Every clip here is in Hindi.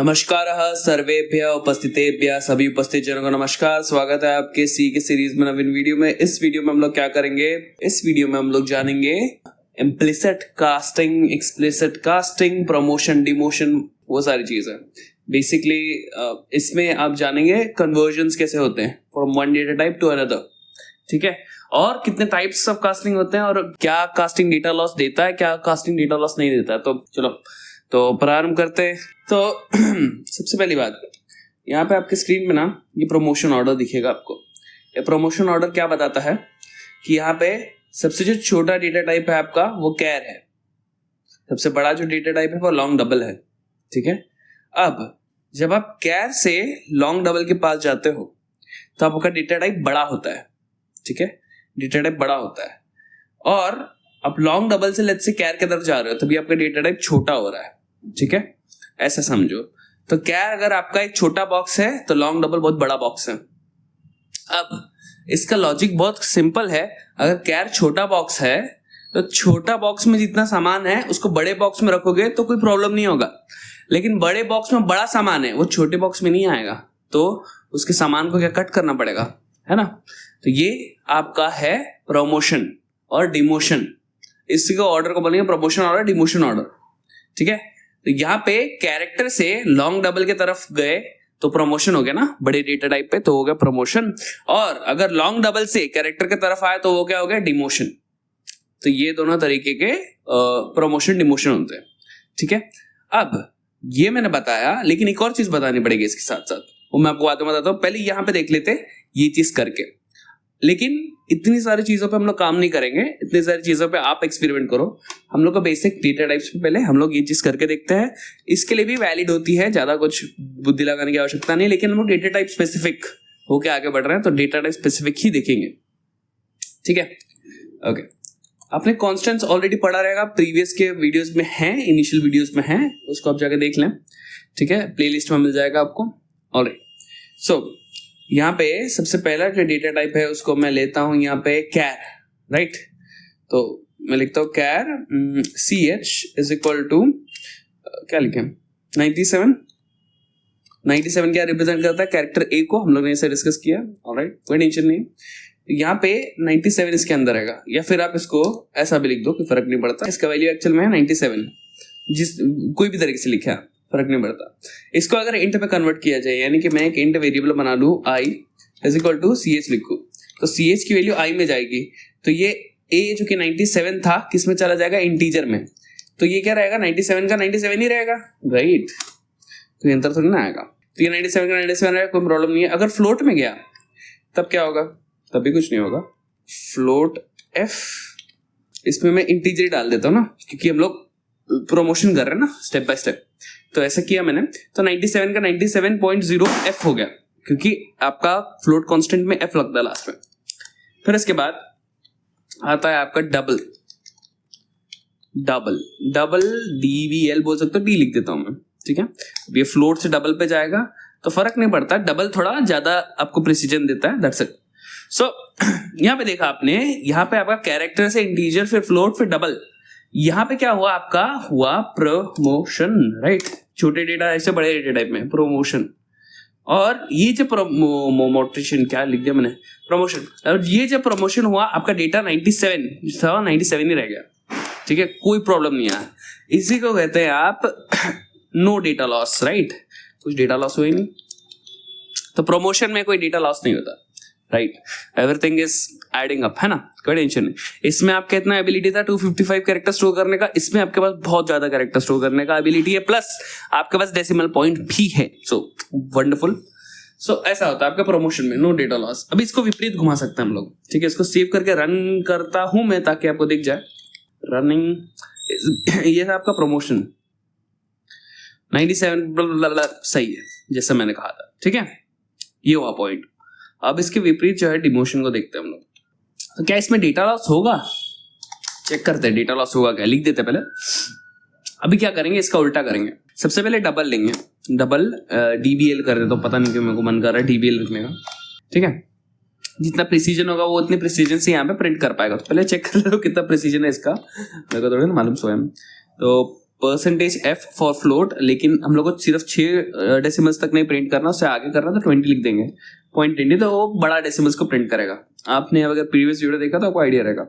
नमस्कारः सर्वेभ्यः उपस्थितेभ्यः सभी उपस्थित जनों को नमस्कार। स्वागत है आपके सी के सीरीज में नवीन वीडियो में। इस वीडियो में हम लोग क्या करेंगे, इस वीडियो में हम लोग जानेंगे implicit casting, explicit casting, promotion, demotion, वो सारी चीजें। बेसिकली इसमें आप जानेंगे कन्वर्जन्स कैसे होते हैं from one data type two another, ठीक है, और कितने टाइप्स ऑफ कास्टिंग होते हैं और क्या कास्टिंग डेटा लॉस देता है, क्या कास्टिंग डेटा लॉस नहीं देता है। तो चलो तो प्रारंभ करते हैं। तो सबसे पहली बात, यहाँ पे आपके स्क्रीन पे ना ये प्रमोशन ऑर्डर दिखेगा आपको। ये प्रमोशन ऑर्डर क्या बताता है कि यहाँ पे सबसे जो छोटा डेटा टाइप है आपका वो कैर है, सबसे बड़ा जो डेटा टाइप है वो लॉन्ग डबल है, ठीक है। अब जब आप कैर से लॉन्ग डबल के पास जाते हो तो आपका डेटा टाइप बड़ा होता है, ठीक है, डेटा टाइप बड़ा होता है। और आप लॉन्ग डबल से लेट्स से कैर की तरफ जा रहे हो तभी आपका डेटा टाइप छोटा हो रहा है, ठीक है, ऐसा समझो। तो कैर अगर आपका एक छोटा बॉक्स है तो लॉन्ग डबल बहुत बड़ा बॉक्स है। अब इसका लॉजिक बहुत सिंपल है। अगर कैर छोटा बॉक्स है तो छोटा बॉक्स में जितना सामान है उसको बड़े बॉक्स में रखोगे तो कोई प्रॉब्लम नहीं होगा, लेकिन बड़े बॉक्स में बड़ा सामान है वो छोटे बॉक्स में नहीं आएगा, तो उसके सामान को क्या कट करना पड़ेगा, है ना। तो ये आपका है प्रमोशन और डिमोशन। इसी को ऑर्डर को बोलेंगे प्रमोशन ऑर्डर, डिमोशन ऑर्डर, ठीक है। तो यहाँ पे कैरेक्टर से लॉन्ग डबल की तरफ गए तो प्रमोशन हो गया ना, बड़े डेटा टाइप पे, तो हो गया प्रमोशन। और अगर लॉन्ग डबल से कैरेक्टर की तरफ आए तो वो क्या हो गया, डिमोशन। तो ये दोनों तरीके के प्रमोशन डिमोशन होते हैं, ठीक है। अब ये मैंने बताया, लेकिन एक और चीज बतानी पड़ेगी इसके साथ साथ, वो मैं आपको बाद में बताता हूँ। पहले यहाँ पे देख लेते ये चीज करके। लेकिन इतनी सारी चीजों पे हम लोग काम नहीं करेंगे, इतनी सारी चीजों पे आप एक्सपेरिमेंट करो। हम लोग का बेसिक डेटा टाइप्स पे पहले हम लोग ये चीज करके देखते हैं। इसके लिए भी वैलिड होती है, ज्यादा कुछ बुद्धि लगाने की आवश्यकता नहीं, लेकिन हम लोग डेटा टाइप स्पेसिफिक होके आगे बढ़ रहे हैं तो डेटा टाइप स्पेसिफिक ही देखेंगे, ठीक है। ओके, आपने कॉन्स्टेंट्स ऑलरेडी पढ़ा रहेगा, प्रीवियस के वीडियोस में है, इनिशियल वीडियोस में है, उसको आप जाके देख लें, ठीक है, प्लेलिस्ट में मिल जाएगा आपको। ऑलराइट, सो यहाँ पे सबसे पहला जो डेटा टाइप है उसको मैं लेता हूं यहाँ पे कैर, राइट। तो मैं लिखता हूं char C H is equal to क्या लिखें 97। 97 क्या रिप्रेजेंट करता है, कैरेक्टर ए को, हम लोग ने इसे डिस्कस किया। ऑलराइट, कोई टेंशन नहीं। यहाँ पे 97 इसके अंदर रहेगा, या फिर आप इसको ऐसा भी लिख दो, कोई फर्क नहीं पड़ता। इसका वैल्यू एक्चुअल में है 97, जिस कोई भी तरीके से लिखा फर्क नहीं पड़ता। इसको अगर इंट में कन्वर्ट किया जाए, यानी कि मैं एक इंट वेरिएबल बना लूं i is equal to C H लिखूं, तो सी एच की वैल्यू i में जाएगी। तो ये a जो कि 97 था किस में चला जाएगा, इंटीजर में। तो ये क्या रहेगा, 97 का 97 ही रहेगा, राइट। तो ये अंतर थोड़ी ना आएगा, तो ये 97 का 97 रहेगा, कोई प्रॉब्लम नहीं है। अगर फ्लोट में गया तब क्या होगा, तब भी कुछ नहीं होगा। फ्लोट f, इसमें मैं इंटीजर डाल देता हूँ ना, क्योंकि हम लोग प्रमोशन कर रहे हैं ना स्टेप बाय स्टेप। तो ऐसा किया मैंने, तो 97 का 97.0 f हो गया, क्योंकि आपका फ्लोट कांस्टेंट में f लगता है लास्ट में। फिर इसके बाद आता है आपका डबल, डबल डबल DVL बोल सकते हो, D लिख देता हूं मैं, ठीक है। अब ये फ्लोट से डबल पे जाएगा तो फर्क नहीं पड़ता, डबल थोड़ा ज्यादा आपको प्रिसीजन देता है, दैट्स इट। सो यहाँ पे देखा आपने, यहाँ पे आपका कैरेक्टर से इंटीजर, फिर फ्लोट, फिर डबल। यहाँ पे क्या हुआ, आपका हुआ प्रमोशन, राइट। छोटे डेटा ऐसे बड़े डेटा टाइप में प्रमोशन। और ये जो प्रमोशन क्या लिख दिया मैंने, प्रमोशन। और ये जब प्रमोशन हुआ आपका डेटा 97 था, 97 ही रह गया, ठीक है, कोई प्रॉब्लम नहीं आया। इसी को कहते हैं आप नो डेटा लॉस, राइट। कुछ डेटा लॉस हुआ ही नहीं, तो प्रमोशन में कोई डेटा लॉस नहीं होता, right. Everything is adding up, है ना, कोई टेंशन नहीं। इसमें आपका इतना एबिलिटी था 255 कैरेक्टर स्टोर करने का, इसमें आपके पास बहुत ज्यादा कैरेक्टर स्टोर करने का एबिलिटी है, प्लस आपके पास डेसिमल पॉइंट भी है। So wonderful. सो ऐसा होता है आपका प्रमोशन में, नो डेटा लॉस। अभी इसको विपरीत घुमा सकते हैं हम लोग, ठीक है। इसको सेव करके रन करता हूं मैं ताकि आपको दिख जाए रनिंग। ये था आपका प्रमोशन 97 सही है, जैसा मैंने कहा था, ठीक है, ये हुआ पॉइंट। अब इसके विपरीत जो है डिमोशन को देखते हैं हम लोग। तो क्या इसमें डेटा लॉस होगा, चेक करते हैं डेटा लॉस होगा क्या, लिख देते पहले। अभी क्या करेंगे, इसका उल्टा करेंगे। सबसे पहले डबल लेंगे, डबल DBL कर देता हूं, पता नहीं क्यों मेरे को मन कर रहा है DBL लिखने का, ठीक है। जितना प्रिसीजन होगा वो उतने प्रिसीजन से यहाँ पे प्रिंट कर पाएगा। तो पहले चेक कर लो कितना प्रिसीजन है इसका, मेरे को थोड़ा ना मालूम स्वयं। तो परसेंटेज एफ फॉर फ्लोट, लेकिन हम लोग को सिर्फ 6 डेसिमल्स तक नहीं प्रिंट करना, उससे आगे करना तो 20 लिख देंगे, 0.20, तो वो बड़ा डेसिमल्स को प्रिंट करेगा। आपने अगर प्रीवियस वीडियो देखा तो आपको आइडिया रहेगा।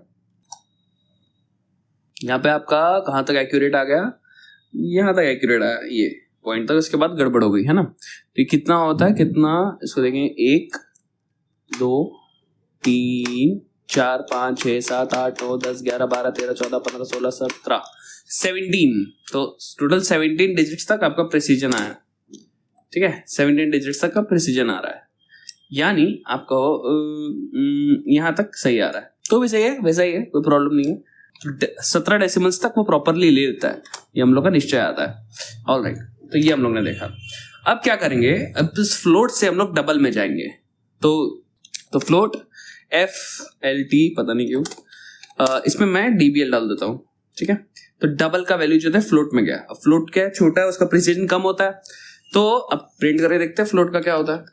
यहाँ पे आपका कहाँ तक एक्यूरेट आ गया, यहाँ तक एक्यूरेट आया, ये पॉइंट तक, उसके बाद गड़बड़ हो गई है ना। तो कितना होता है, कितना, इसको देखेंगे, 1 2 3 4 5 6 7 8 9 10 11 12 13 14 15 16 17 17, तो टोटल 17 डिजिट्स तक आपका प्रिसीजन आया। ठीक है, 17 डिजिट्स तक का प्रिसीजन आ रहा है, यानी आपका यहाँ तक सही आ रहा है, तो भी सही है, वैसा ही है, कोई प्रॉब्लम नहीं है। 17 डेसिमल्स तक वो प्रॉपरली ले लेता है, ये हम लोग का निश्चय आता है। ऑलराइट, तो ये हम लोग ने देखा। अब क्या करेंगे, अब इस फ्लोट से हम लोग डबल में जाएंगे। तो फ्लोट FLT, पता नहीं क्यों इसमें मैं DBL डाल देता हूँ। ठीक है, तो डबल का वैल्यू जो है फ्लोट में गया। अब फ्लोट क्या है, छोटा है, उसका प्रिसीजन कम होता है, तो अब प्रिंट करके देखते हैं फ्लोट का क्या होता है।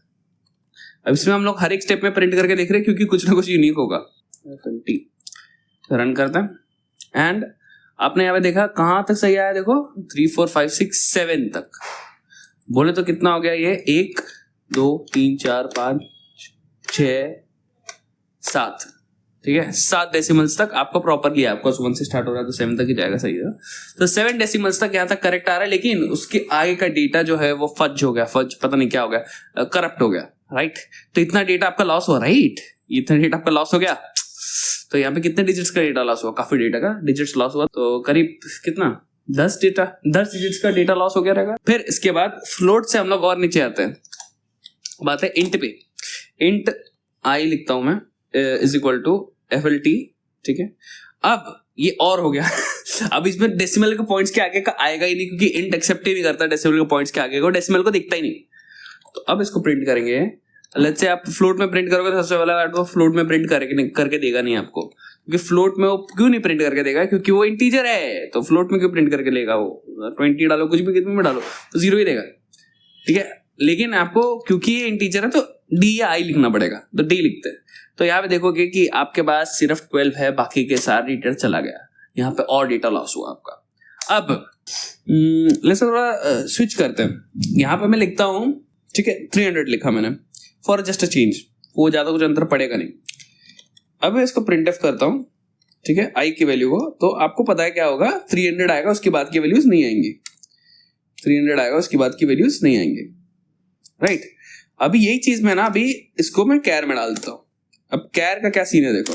अब इसमें हम लोग हर एक स्टेप में प्रिंट करके देख रहे हैं, क्योंकि कुछ ना कुछ यूनिक होगा। रन करते हैं, एंड आपने यहाँ पे देखा कहाँ तक सही आया, देखो 3 4 5 6 7 तक। बोले तो कितना हो गया ये, 1 2 3 4 5 6 7, ठीक है, 7 डेसिमल्स तक आपको प्रॉपरली, आपको 1 से स्टार्ट हो रहा है तो 7 तक ही जाएगा, सही है। तो 7 डेसिमल्स तक यहाँ तक करेक्ट आ रहा है, लेकिन उसके आगे का डेटा जो है वो फज हो गया, पता नहीं क्या हो गया, करप्ट हो गया, राइट। तो इतना डेटा आपका लॉस हुआ, राइट, इतना डेटा आपका लॉस हो गया। तो यहाँ पे कितने डिजिट्स का डेटा लॉस हुआ, काफी डेटा का डिजिट्स लॉस हुआ, तो करीब कितना, 10 डिजिट्स का डेटा लॉस हो गया रहेगा। फिर इसके बाद फ्लोट से हम लोग और नीचे आते हैं, बात है इंट पे। इंट आई लिखता हूं मैं इज इक्वल टू FLT, ठीक है। अब ये और हो गया अब इसमें डेसिमल के पॉइंट्स के आगे का आएगा ही नहीं, क्योंकि इंट एक्सेप्ट ही नहीं करता डेसिमल के पॉइंट्स के आगे को, डेसिमल को दिखता ही नहीं। तो अब इसको प्रिंट करेंगे, लेट्स से आप फ्लोट में प्रिंट करोगे तो सबसे पहला आपको फ्लोट में प्रिंट करके देगा नहीं आपको, क्योंकि फ्लोट में वो क्यों नहीं प्रिंट करके देगा, क्योंकि वो इंटीजर है, तो फ्लोट में क्यों प्रिंट करके लेगा वो, 20 डालो, कुछ भी कितने में डालो तो 0 ही देगा, ठीक है। लेकिन आपको क्योंकि ये इंटीजर है तो D या I लिखना पड़ेगा, तो D लिखते हैं। तो यहाँ पे देखोगे कि आपके पास सिर्फ 12 है, बाकी के सारे डेटा चला गया, यहाँ पे और डेटा लॉस हुआ आपका। अब लेट्स थोड़ा स्विच करते हैं, यहाँ पे मैं लिखता हूँ, ठीक है, 300 लिखा मैंने फॉर जस्ट अ चेंज, वो ज्यादा कुछ अंतर पड़ेगा नहीं। अब मैं इसको प्रिंट एफ करता हूँ, ठीक है, I की वैल्यू को, तो आपको पता है क्या होगा, 300 आएगा, उसके बाद की वैल्यूज नहीं आएंगी, 300 आएगा, उसके बाद की वैल्यूज नहीं आएंगे, राइट। अभी यही चीज मैं ना, अभी इसको मैं कैर में डाल देता हूँ। अब कैर का क्या सीन है, देखो,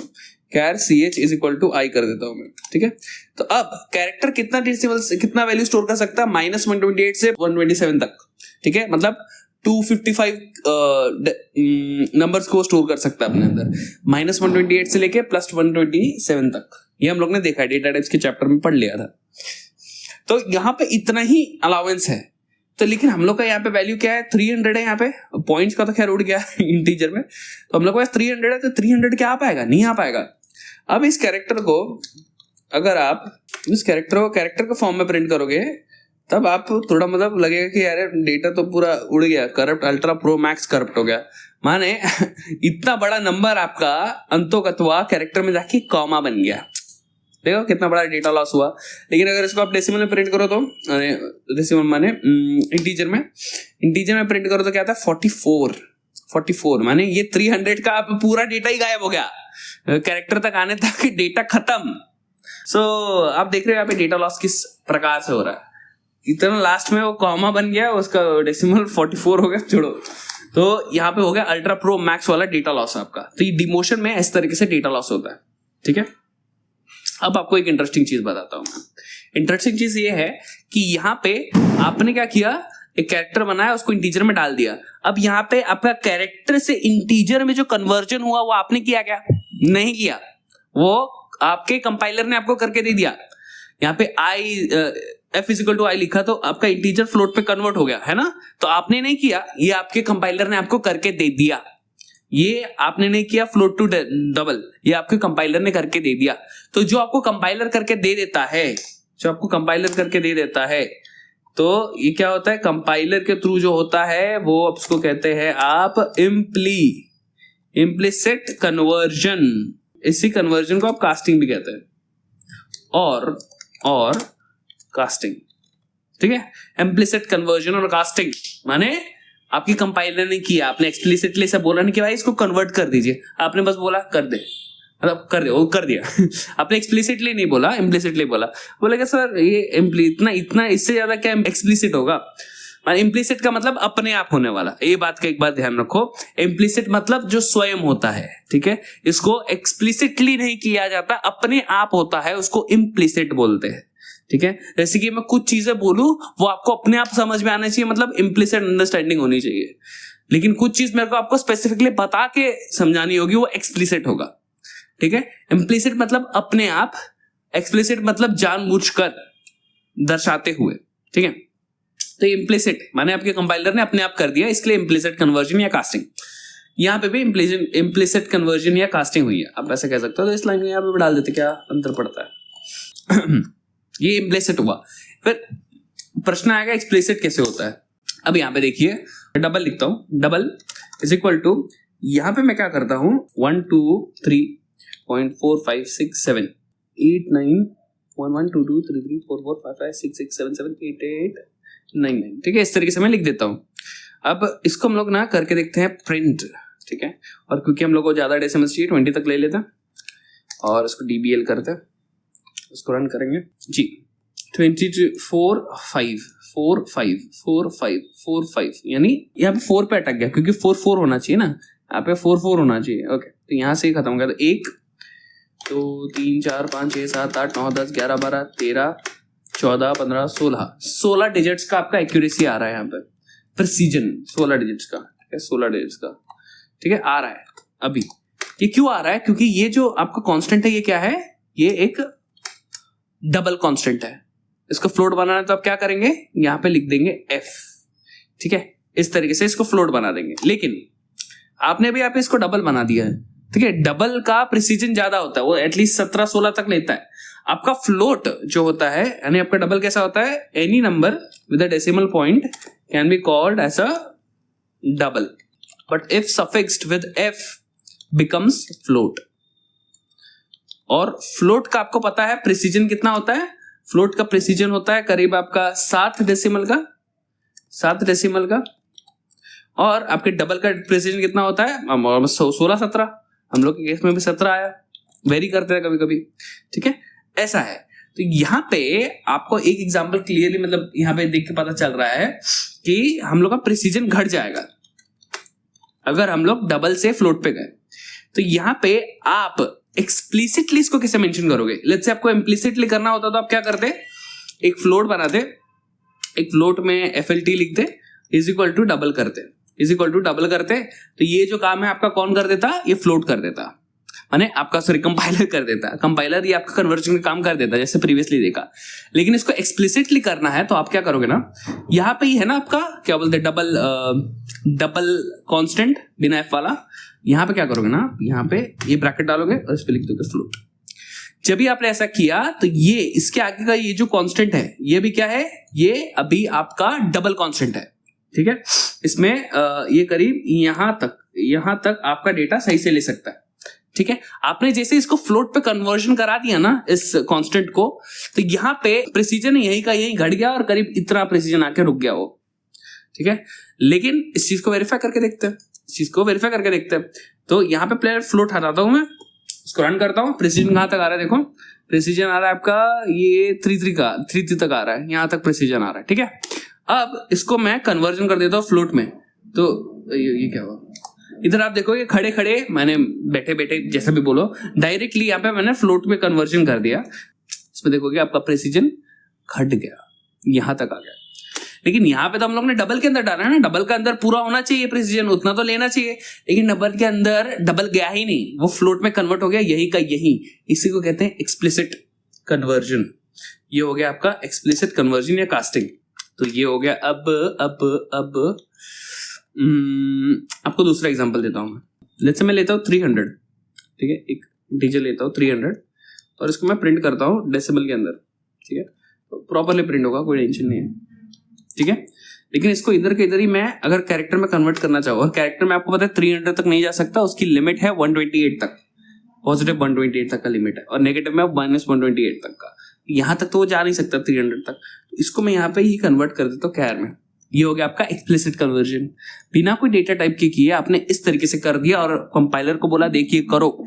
char CH is equal to I कर देता हूं मैं, ठीक है। तो अब कैरेक्टर कितना डेसिमल्स, कितना वैल्यू स्टोर कर सकता है, -128 से 127 तक, ठीक है, मतलब 255 नंबर्स को स्टोर कर सकता है अपने अंदर, -128 से लेके +127 तक। ये हम लोग ने देखा है, डेटा टाइप्स के चैप्टर में पढ़ लिया था। तो यहाँ पे इतना ही अलाउंस है, तो लेकिन हम लोग का यहाँ पे वैल्यू क्या है, 300 है, यहाँ पे पॉइंट्स का तो खैर उड़ गया इंटीजर में, तो हम लोग के पास 300 है, तो 300 क्या आ पाएगा, नहीं आ पाएगा। अब इस कैरेक्टर को अगर आप इस कैरेक्टर के फॉर्म में प्रिंट करोगे, तब आप थोड़ा मतलब लगेगा कि यार डेटा तो पूरा उड़ गया, corrupt, ultra pro max corrupt हो गया, माने इतना बड़ा नंबर आपका अंतोगत्वा कैरेक्टर में जाके कॉमा बन गया। देखो कितना बड़ा डेटा लॉस हुआ। लेकिन अगर इसको आप डेसिमल में प्रिंट करो तो, डेसिमल माने इंटीजर में प्रिंट करो तो क्या आता है, 44 माने ये 300 का आप पूरा डेटा ही गायब हो गया, कैरेक्टर तक आने तक डेटा खत्म। सो आप देख रहे हो यहाँ पे डेटा लॉस किस प्रकार से हो रहा है, इतना लास्ट में वो कॉमा बन गया, उसका डेसिमल 44 हो गया, छोड़ो। तो यहाँ पे हो गया अल्ट्रा प्रो मैक्स वाला डेटा लॉस आपका। तो ये डिमोशन में इस तरीके से डेटा लॉस होता है, ठीक है। अब आपको एक इंटरेस्टिंग चीज बताता हूं मैं। इंटरेस्टिंग चीज ये है कि यहाँ पे आपने क्या किया, एक कैरेक्टर बनाया, उसको इंटीजर में डाल दिया। अब यहाँ पे आपका कैरेक्टर से इंटीजर में जो कन्वर्जन हुआ वो आपने किया क्या, नहीं किया, वो आपके कंपाइलर ने आपको करके दे दिया। यहाँ पे f इक्वल टू I लिखा तो आपका इंटीजर फ्लोट पे कन्वर्ट हो गया, है ना। तो आपने नहीं किया, ये आपके कंपाइलर ने आपको करके दे दिया। ये आपने नहीं किया फ्लोट टू डबल, ये आपके कंपाइलर ने करके दे दिया। तो जो आपको कंपाइलर करके दे देता है, तो ये क्या होता है, कंपाइलर के थ्रू जो होता है वो उसको कहते हैं आप इम्प्लिसिट कन्वर्जन। इसी कन्वर्जन को आप कास्टिंग भी कहते हैं, और कास्टिंग, ठीक है। इम्प्लिसिट कन्वर्जन और कास्टिंग माने आपकी कंपाइलर ने किया, आपने एक्सप्लिसिटली से बोला नहीं कि भाई इसको कन्वर्ट कर दीजिए, आपने बस बोला कर दे, मतलब कर दे, वो कर दिया आपने एक्सप्लिसिटली नहीं बोला, इम्प्लिसिटली बोला। बोलेगा सर ये इतना इससे ज्यादा क्या एक्सप्लिसिट होगा। इम्प्लिसिट का मतलब अपने आप होने वाला, ये बात का एक बात ध्यान रखो। इम्प्लिसिट मतलब जो स्वयं होता है, ठीक है। इसको एक्सप्लिसिटली नहीं किया जाता, अपने आप होता है, उसको इम्प्लिसिट बोलते हैं, ठीक है। जैसे कि मैं कुछ चीजें बोलूं वो आपको अपने आप समझ में आना चाहिए, मतलब इम्प्लिसिट अंडरस्टैंडिंग होनी चाहिए। लेकिन कुछ चीज मेरे को आपको स्पेसिफिकली बता के समझानी होगी, वो एक्सप्लिसिट होगा, ठीक है। इम्प्लिसिट मतलब अपने आप, एक्सप्लिसिट मतलब जानबूझकर दर्शाते हुए, ठीक है। तो इम्प्लिसिट माने आपके कंपाइलर ने अपने आप कर दिया, इसके लिए इम्प्लिसिट कन्वर्जन या कास्टिंग। यहाँ पे भी इम्प्लिसिट कन्वर्जन या कास्टिंग हुई है, आप ऐसे कह सकते हो। तो इस लाइन में यहाँ पे डाल देते, क्या अंतर पड़ता है ये इम्प्लिसिट हुआ। फिर प्रश्न आएगा एक्सप्लिसिट कैसे होता है। अब यहाँ पे देखिए, डबल लिखता हूं, डबल इज इक्वल टू, यहाँ पे मैं क्या करता हूं 1 2 3.4 5 6 7 8 9 1 1 2 2 3 3 4 4 5 5 6 6 7 7 8 8 9 9, ठीक है। इस तरीके से मैं लिख देता हूं। अब इसको हम लोग ना करके देखते हैं प्रिंट, ठीक है। और क्योंकि हम लोग को ज्यादा डेसिमल चाहिए 20 तक ले लेते हैं और इसको DBL करते हैं, इसको रन करेंगे जी। 24 5 4 5 4 5 4 5, यानी यहाँ पे 4 पे अटक गया क्योंकि 4 4 होना चाहिए ना, यहाँ पे 4 4 होना चाहिए। ओके, तो यहाँ से ही खत्म हो गया। तो 1 2 3 4 5 6 7 8 9 10 11 12 13 14 15 16 डिजिट्स का आपका एक्यूरेसी आ रहा है यहाँ पे, प्रिसीजन 16 डिजिट्स का, ठीक है, 16 डिजिट्स का, ठीक है, आ रहा है अभी। ये क्यों आ रहा है? क्योंकि ये जो आपका कांस्टेंट है ये क्या है, ये एक डबल कांस्टेंट है। इसको फ्लोट बनाना है तो आप क्या करेंगे, यहां पे लिख देंगे f, ठीक है। इस तरीके से इसको फ्लोट बना देंगे। लेकिन आपने भी यहाँ पे इसको डबल बना दिया है, ठीक है। डबल का प्रिसीजन ज्यादा होता है, वो एटलीस्ट 17-16 तक लेता है। आपका फ्लोट जो होता है, यानी आपका डबल कैसा होता है, any number with a decimal point can be called as a double, but if suffixed with f becomes float. और फ्लोट का आपको पता है प्रिसीजन कितना होता है, फ्लोट का प्रिसीजन होता है करीब आपका 7 डेसिमल का, 7 डेसिमल का। और आपके डबल का प्रिसीजन कितना होता है, 16-17, हम लोग के केस में भी 17 आया, वेरी करते हैं कभी कभी, ठीक है, ऐसा है। तो यहाँ पे आपको एक एग्जांपल क्लियरली, मतलब यहाँ पे देख के पता चल रहा है कि हम लोग का प्रिसीजन घट जाएगा अगर हम लोग डबल से फ्लोट पे गए। तो यहाँ पे आप एक्सप्लिसिटली इसको कैसे मेंशन करोगे? लेट्स से आपको इम्प्लिसिटली करना होता तो आप क्या करते, एक फ्लोट बनाते, एक फ्लोट में FLT लिखते, इज इक्वल टू डबल करते, इज इक्वल टू डबल करते। तो ये जो काम है आपका कौन कर देता, ये फ्लोट कर देता, माने आपका सॉरी कंपाइलर कर देता। कंपाइलर ये आपका कन्वर्जन का काम कर देता जैसे प्रीवियसली देखा। लेकिन इसको एक्सप्लिसिटली करना है तो आप क्या करोगे ना, यहाँ पे ही है ना आपका क्या बोलते हैं, डबल कांस्टेंट बिना f वाला। यहाँ पे क्या करोगे ना, यहाँ पे ये ब्रैकेट डालोगे और इस पे लिख दोगे फ्लोट। जब भी आपने ऐसा किया तो ये इसके आगे का ये जो कांस्टेंट है ये भी क्या है, ये अभी आपका डबल कांस्टेंट है, ठीक है। इसमें ये करीब यहाँ तक आपका डेटा सही से ले सकता है, ठीक है। आपने जैसे इसको फ्लोट पे कन्वर्जन करा दिया ना इस कांस्टेंट को, तो यहाँ पे प्रिसीजन यही का यही घट गया और करीब इतना प्रिसीजन आके रुक गया वो, ठीक है। लेकिन इस चीज को वेरीफाई करके देखते हैं, इस चीज को वेरीफाई करके देखते हैं। तो यहाँ पे प्लेयर फ्लोट हटाता हूं मैं, इसको रन करता हूँ। प्रिसीजन कहाँ तक आ रहा है, देखो प्रिसीजन आ रहा है आपका ये 3 तक आ रहा है, यहाँ तक प्रिसीजन आ रहा है, ठीक है। अब इसको मैं कन्वर्जन कर देता हूँ फ्लोट में। तो ये क्या हुआ, इधर आप देखो ये खड़े खड़े, मैंने बैठे बैठे जैसा भी बोलो, डायरेक्टली यहाँ पे मैंने फ्लोट में कन्वर्जन कर दिया। इसमें देखोगे आपका प्रिसीजन घट गया, यहाँ तक आ गया। लेकिन यहाँ पे तो हम लोग ने डबल के अंदर डाला है ना, डबल के अंदर पूरा होना चाहिए प्रिसीजन, उतना तो लेना चाहिए। लेकिन डबल के अंदर डबल गया ही नहीं, वो फ्लोट में कन्वर्ट हो गया यही का यही। इसी को कहते हैं एक्सप्लिसिट कन्वर्जन। ये हो गया आपका एक्सप्लिसिट कन्वर्जन या कास्टिंग। तो ये हो गया। अब आपको दूसरा एग्जांपल देता हूँ मैं। लेट्स से मैं लेता हूँ 300, ठीक है, एक डिजिट लेता हूँ 300 और इसको मैं प्रिंट करता हूँ डेसिमल के अंदर, ठीक है। तो प्रॉपरली प्रिंट होगा, कोई टेंशन नहीं है, ठीक है। लेकिन इसको इधर के इधर ही मैं अगर कैरेक्टर में कन्वर्ट करना चाहूँ, और कैरेक्टर में आपको पता है 300 तक नहीं जा सकता, उसकी लिमिट है 128 तक, पॉजिटिव 128 तक का लिमिट है, और नेगेटिव में -128 तक का। यहाँ तक तो वो जा नहीं सकता 300 तक, तो इसको मैं यहाँ पे ही कन्वर्ट कर देता हूँ कैर में। ये हो गया आपका एक्सप्लिसिट कन्वर्जन, बिना कोई डेटा टाइप के किए आपने इस तरीके से कर दिया और कंपाइलर को बोला देखिए करो,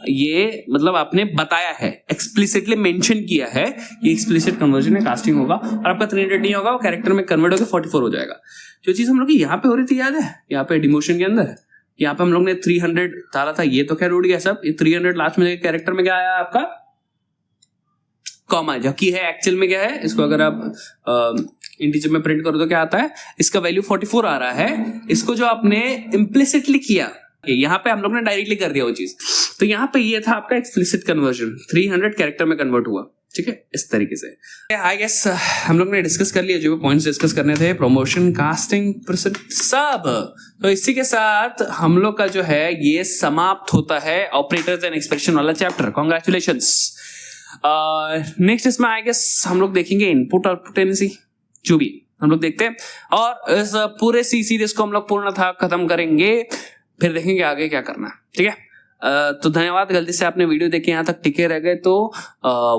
ये मतलब आपने बताया है, एक्सप्लिसिटली मेंशन किया है ये एक्सप्लिसिट कन्वर्जन है, कास्टिंग होगा और आपका 300 नहीं होगा, वो कैरेक्टर में कन्वर्ट होकर 44 हो जाएगा। जो चीज हम लोग की यहाँ पे हो रही थी याद है, यहाँ पे डिमोशन के अंदर यहाँ पे हम लोग ने 300 डाला था, ये तो खैर उड़ गया सब, ये 300 लास्ट में कैरेक्टर में क्या आया आपका कॉमा, जबकि है एक्चुअल में क्या है, इसको अगर आप इंटीजर में प्रिंट करो तो क्या आता है, इसका वैल्यू 44 आ रहा है, इसको जो आपने इम्प्लिसिटली किया यहाँ पे हम लोग ने डायरेक्टली कर दिया वो चीज, तो यहाँ पे ये था आपका एक्सप्लिसिट कन्वर्जन, 300 कैरेक्टर में कन्वर्ट हुआ, ठीक है, इस तरीके से। आई गेस हम लोग ने डिस्कस कर लिया जो भी पॉइंट्स डिस्कस करने थे, प्रमोशन, कास्टिंग, सब। तो इसी के साथ हम लोग का जो है ये समाप्त होता है ऑपरेटर्स एंड एक्सप्रेशन वाला चैप्टर। कॉन्ग्रेचुलेशंस। नेक्स्ट इसमें आई गेस हम लोग देखेंगे इनपुट आउटपुट एनसी, जो भी हम लोग देखते हैं, और इस पूरे सी सीरीज को हम लोग पूर्णतः खत्म करेंगे, फिर देखेंगे आगे क्या करना है, ठीक है। तो धन्यवाद, गलती से आपने वीडियो देखे यहाँ तक टिके रह गए तो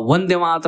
वंदे मातरम।